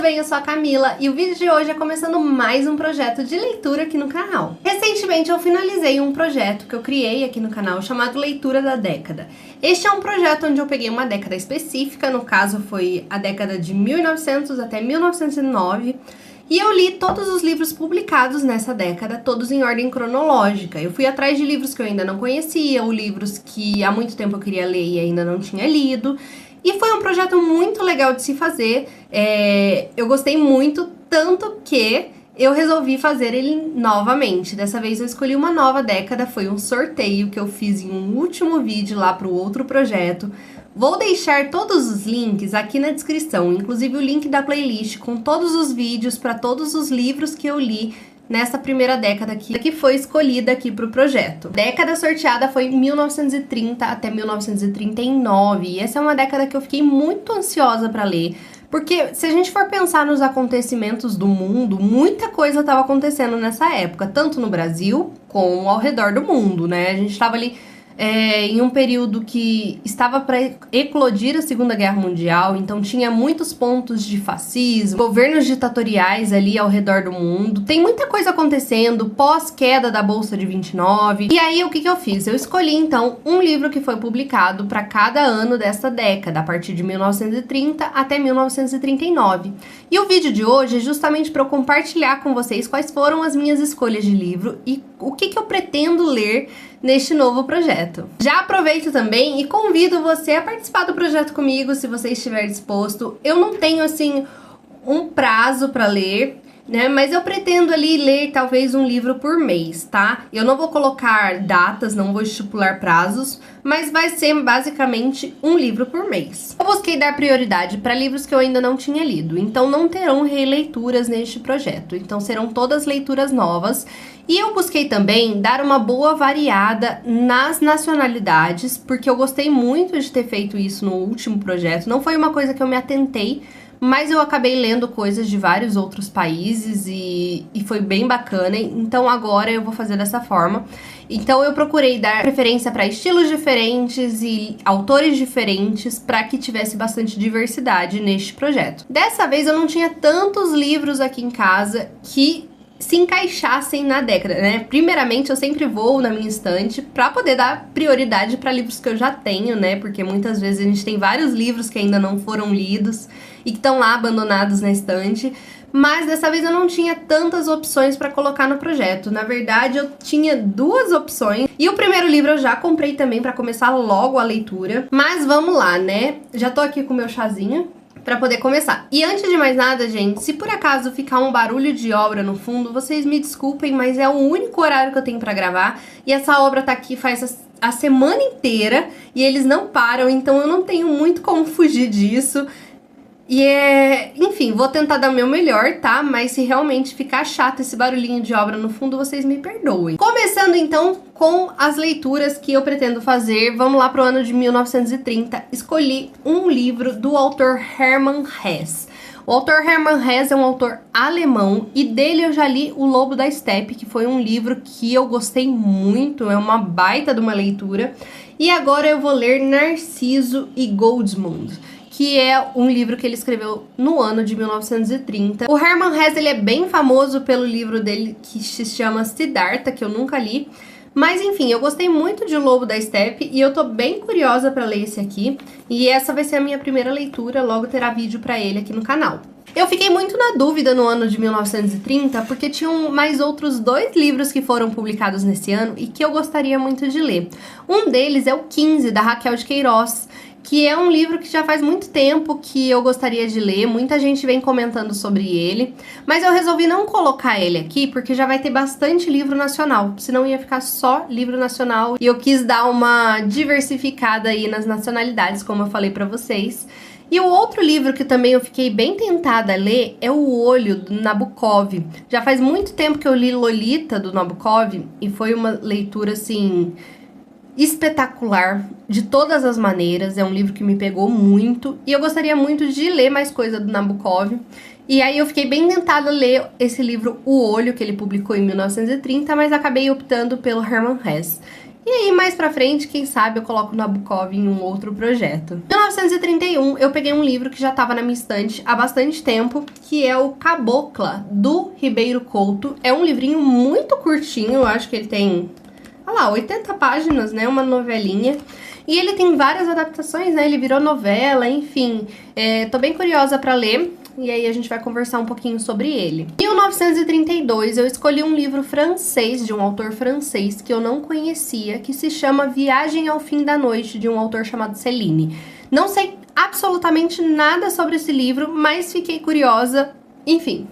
bem? Eu sou a Camila e o vídeo de hoje é começando mais um projeto de leitura aqui no canal. Recentemente eu finalizei um projeto que eu criei aqui no canal chamado Leitura da Década. Este é um projeto onde eu peguei uma década específica, no caso foi a década de 1900 até 1909, e eu li todos os livros publicados nessa década, todos em ordem cronológica. Eu fui atrás de livros que eu ainda não conhecia, ou livros que há muito tempo eu queria ler e ainda não tinha lido. E foi um projeto muito legal de se fazer, eu gostei muito, tanto que eu resolvi fazer ele novamente. Dessa vez eu escolhi uma nova década, foi um sorteio que eu fiz em um último vídeo lá para o outro projeto. Vou deixar todos os links aqui na descrição, inclusive o link da playlist com todos os vídeos para todos os livros que eu li nessa primeira década aqui, que foi escolhida aqui para o projeto. A década sorteada foi 1930 até 1939, e essa é uma década que eu fiquei muito ansiosa para ler, porque se a gente for pensar nos acontecimentos do mundo, muita coisa estava acontecendo nessa época, tanto no Brasil como ao redor do mundo, né? A gente estava ali em um período que estava para eclodir a Segunda Guerra Mundial, então tinha muitos pontos de fascismo, governos ditatoriais ali ao redor do mundo, tem muita coisa acontecendo pós-queda da Bolsa de 29, e aí o que eu fiz? Eu escolhi então um livro que foi publicado para cada ano dessa década, a partir de 1930 até 1939. E o vídeo de hoje é justamente para eu compartilhar com vocês quais foram as minhas escolhas de livro e o que eu pretendo ler neste novo projeto. Já aproveito também e convido você a participar do projeto comigo, se você estiver disposto. Eu não tenho, assim, um prazo para ler, né? Mas eu pretendo ali ler talvez um livro por mês, tá? Eu não vou colocar datas, não vou estipular prazos, mas vai ser basicamente um livro por mês. Eu busquei dar prioridade para livros que eu ainda não tinha lido, então não terão releituras neste projeto, então serão todas leituras novas. E eu busquei também dar uma boa variada nas nacionalidades, porque eu gostei muito de ter feito isso no último projeto. Não foi uma coisa que eu me atentei, mas eu acabei lendo coisas de vários outros países e foi bem bacana. Então agora eu vou fazer dessa forma. Então eu procurei dar preferência para estilos diferentes e autores diferentes para que tivesse bastante diversidade neste projeto. Dessa vez eu não tinha tantos livros aqui em casa que se encaixassem na década, né? Primeiramente, eu sempre vou na minha estante pra poder dar prioridade pra livros que eu já tenho, né? Porque muitas vezes a gente tem vários livros que ainda não foram lidos e que estão lá abandonados na estante. Mas dessa vez eu não tinha tantas opções pra colocar no projeto. Na verdade, eu tinha duas opções. E o primeiro livro eu já comprei também pra começar logo a leitura. Mas vamos lá, né? Já tô aqui com o meu chazinho pra poder começar. E antes de mais nada, gente, se por acaso ficar um barulho de obra no fundo, vocês me desculpem, mas é o único horário que eu tenho pra gravar, e essa obra tá aqui faz a semana inteira, e eles não param, então eu não tenho muito como fugir disso. E enfim, vou tentar dar o meu melhor, tá? Mas se realmente ficar chato esse barulhinho de obra no fundo, vocês me perdoem. Começando então com as leituras que eu pretendo fazer, vamos lá pro ano de 1930. Escolhi um livro do autor Hermann Hesse. O autor Hermann Hesse é um autor alemão e dele eu já li O Lobo da Estepe, que foi um livro que eu gostei muito, é uma baita de uma leitura. E agora eu vou ler Narciso e Goldmund, que é um livro que ele escreveu no ano de 1930. O Hermann Hesse, ele é bem famoso pelo livro dele que se chama Siddhartha, que eu nunca li. Mas enfim, eu gostei muito de O Lobo da Estepe e eu tô bem curiosa pra ler esse aqui. E essa vai ser a minha primeira leitura, logo terá vídeo pra ele aqui no canal. Eu fiquei muito na dúvida no ano de 1930, porque tinham mais outros dois livros que foram publicados nesse ano e que eu gostaria muito de ler. Um deles é o 15, da Raquel de Queiroz, que é um livro que já faz muito tempo que eu gostaria de ler, muita gente vem comentando sobre ele, mas eu resolvi não colocar ele aqui porque já vai ter bastante livro nacional, senão ia ficar só livro nacional, e eu quis dar uma diversificada aí nas nacionalidades, como eu falei pra vocês. E o outro livro que também eu fiquei bem tentada a ler é O Olho, do Nabokov. Já faz muito tempo que eu li Lolita, do Nabokov, e foi uma leitura, assim, espetacular, de todas as maneiras. É um livro que me pegou muito, e eu gostaria muito de ler mais coisa do Nabokov. E aí eu fiquei bem tentada a ler esse livro O Olho, que ele publicou em 1930, mas acabei optando pelo Hermann Hesse. E aí, mais pra frente, quem sabe eu coloco Nabokov em um outro projeto. Em 1931, eu peguei um livro que já tava na minha estante há bastante tempo, que é o Cabocla, do Ribeiro Couto. É um livrinho muito curtinho, eu acho que ele tem, olha lá, 80 páginas, né, uma novelinha. E ele tem várias adaptações, né, ele virou novela, enfim. Tô bem curiosa pra ler. E aí a gente vai conversar um pouquinho sobre ele. Em 1932, eu escolhi um livro francês, de um autor francês que eu não conhecia, que se chama Viagem ao Fim da Noite, de um autor chamado Céline. Não sei absolutamente nada sobre esse livro, mas fiquei curiosa. Enfim,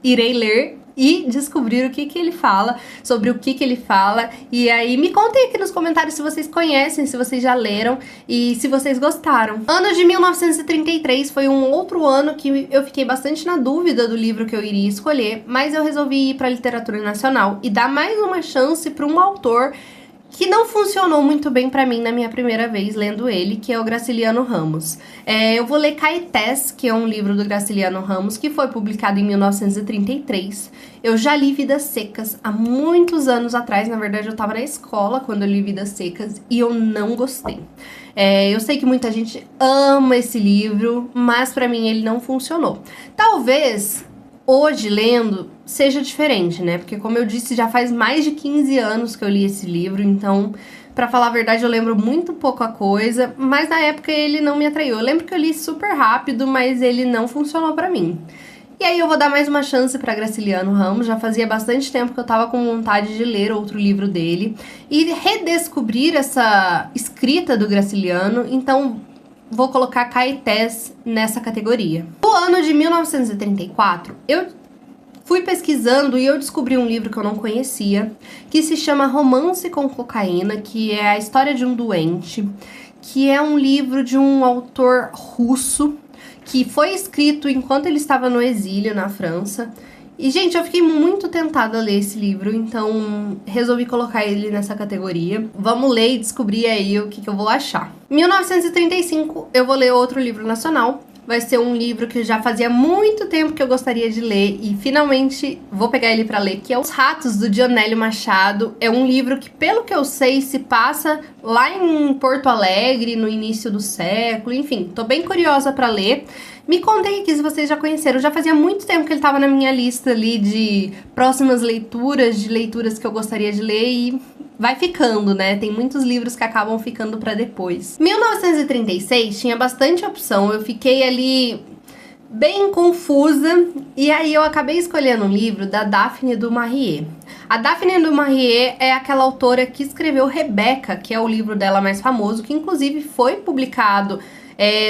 irei ler e descobrir o que ele fala, sobre o que ele fala. E aí me contem aqui nos comentários se vocês conhecem, se vocês já leram e se vocês gostaram. Ano de 1933 foi um outro ano que eu fiquei bastante na dúvida do livro que eu iria escolher, mas eu resolvi ir para a literatura nacional e dar mais uma chance para um autor que não funcionou muito bem pra mim na minha primeira vez lendo ele, que é o Graciliano Ramos. Eu vou ler Caetés, que é um livro do Graciliano Ramos, que foi publicado em 1933. Eu já li Vidas Secas há muitos anos atrás, na verdade eu tava na escola quando eu li Vidas Secas e eu não gostei. Eu sei que muita gente ama esse livro, mas pra mim ele não funcionou. Talvez hoje, lendo, seja diferente, né? Porque, como eu disse, já faz mais de 15 anos que eu li esse livro, então, pra falar a verdade, eu lembro muito pouca coisa, mas na época ele não me atraiu. Eu lembro que eu li super rápido, mas ele não funcionou pra mim. E aí eu vou dar mais uma chance pra Graciliano Ramos, já fazia bastante tempo que eu tava com vontade de ler outro livro dele e redescobrir essa escrita do Graciliano, então vou colocar Caetés nessa categoria. No ano de 1934, eu fui pesquisando e eu descobri um livro que eu não conhecia, que se chama Romance com Cocaína, que é a história de um doente, que é um livro de um autor russo, que foi escrito enquanto ele estava no exílio na França. E, gente, eu fiquei muito tentada a ler esse livro, então resolvi colocar ele nessa categoria. Vamos ler e descobrir aí o que eu vou achar. Em 1935, eu vou ler outro livro nacional. Vai ser um livro que já fazia muito tempo que eu gostaria de ler e finalmente vou pegar ele pra ler, que é Os Ratos, do Dionélio Machado. É um livro que, pelo que eu sei, se passa lá em Porto Alegre, no início do século, enfim, tô bem curiosa pra ler. Me contem aqui se vocês já conheceram, já fazia muito tempo que ele tava na minha lista ali de próximas leituras, de leituras que eu gostaria de ler e vai ficando, né? Tem muitos livros que acabam ficando pra depois. 1936 tinha bastante opção, eu fiquei ali bem confusa e aí eu acabei escolhendo um livro da Daphne du Maurier. A Daphne du Maurier é aquela autora que escreveu Rebeca, que é o livro dela mais famoso, que inclusive foi publicado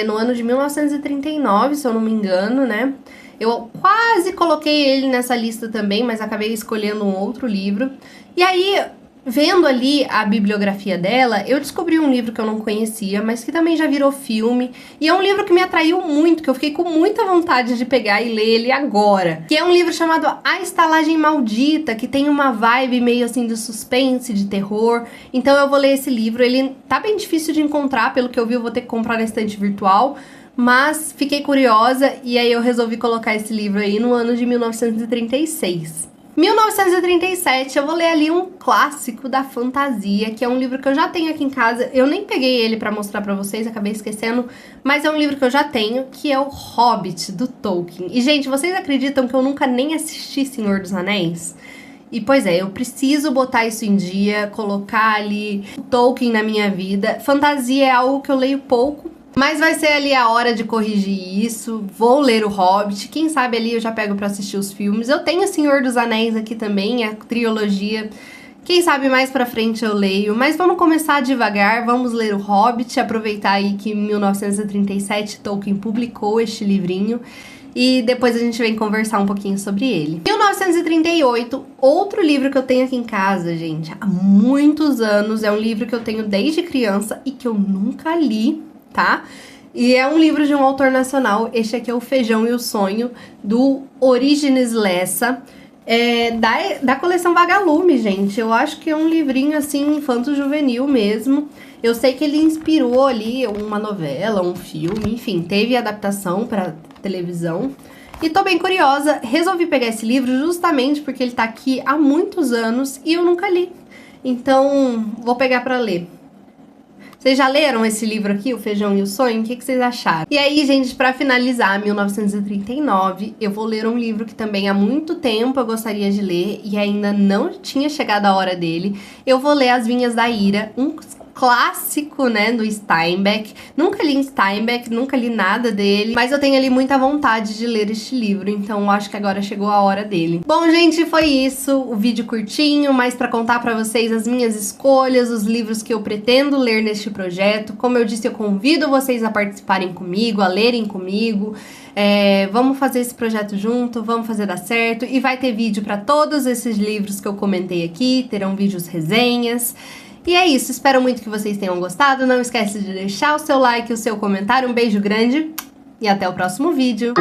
no ano de 1939, se eu não me engano, né? Eu quase coloquei ele nessa lista também, mas acabei escolhendo um outro livro. E aí, vendo ali a bibliografia dela, eu descobri um livro que eu não conhecia, mas que também já virou filme. E é um livro que me atraiu muito, que eu fiquei com muita vontade de pegar e ler ele agora. Que é um livro chamado A Estalagem Maldita, que tem uma vibe meio assim de suspense, de terror. Então eu vou ler esse livro. Ele tá bem difícil de encontrar, pelo que eu vi eu vou ter que comprar na estante virtual. Mas fiquei curiosa e aí eu resolvi colocar esse livro aí no ano de 1936. 1937, eu vou ler ali um clássico da fantasia, que é um livro que eu já tenho aqui em casa. Eu nem peguei ele pra mostrar pra vocês, acabei esquecendo, mas é um livro que eu já tenho, que é o Hobbit, do Tolkien. E, gente, vocês acreditam que eu nunca nem assisti Senhor dos Anéis? E, pois é, eu preciso botar isso em dia, colocar ali o Tolkien na minha vida. Fantasia é algo que eu leio pouco, mas vai ser ali a hora de corrigir isso. Vou ler o Hobbit, quem sabe ali eu já pego pra assistir os filmes. Eu tenho o Senhor dos Anéis aqui também, a trilogia. Quem sabe mais pra frente eu leio, mas vamos começar devagar, vamos ler o Hobbit, aproveitar aí que em 1937 Tolkien publicou este livrinho. E depois a gente vem conversar um pouquinho sobre ele. 1938, outro livro que eu tenho aqui em casa, gente, há muitos anos. É um livro que eu tenho desde criança e que eu nunca li, tá? E é um livro de um autor nacional. Este aqui é O Feijão e o Sonho, do Orígenes Lessa, da coleção Vagalume, gente. Eu acho que é um livrinho, assim, infanto-juvenil mesmo. Eu sei que ele inspirou ali uma novela, um filme, enfim, teve adaptação pra televisão. E tô bem curiosa, resolvi pegar esse livro justamente porque ele tá aqui há muitos anos e eu nunca li. Então, vou pegar pra ler. Vocês já leram esse livro aqui, O Feijão e o Sonho? O que vocês acharam? E aí, gente, pra finalizar, 1939, eu vou ler um livro que também há muito tempo eu gostaria de ler e ainda não tinha chegado a hora dele. Eu vou ler As Vinhas da Ira, um clássico, né, do Steinbeck. Nunca li Steinbeck, nunca li nada dele, mas eu tenho ali muita vontade de ler este livro, então eu acho que agora chegou a hora dele. Bom, gente, foi isso, o vídeo curtinho, mas pra contar pra vocês as minhas escolhas, os livros que eu pretendo ler neste projeto. Como eu disse, eu convido vocês a participarem comigo, a lerem comigo. Vamos fazer esse projeto junto, vamos fazer dar certo, e vai ter vídeo pra todos esses livros que eu comentei aqui, terão vídeos resenhas. E é isso, espero muito que vocês tenham gostado, não esquece de deixar o seu like, o seu comentário, um beijo grande e até o próximo vídeo!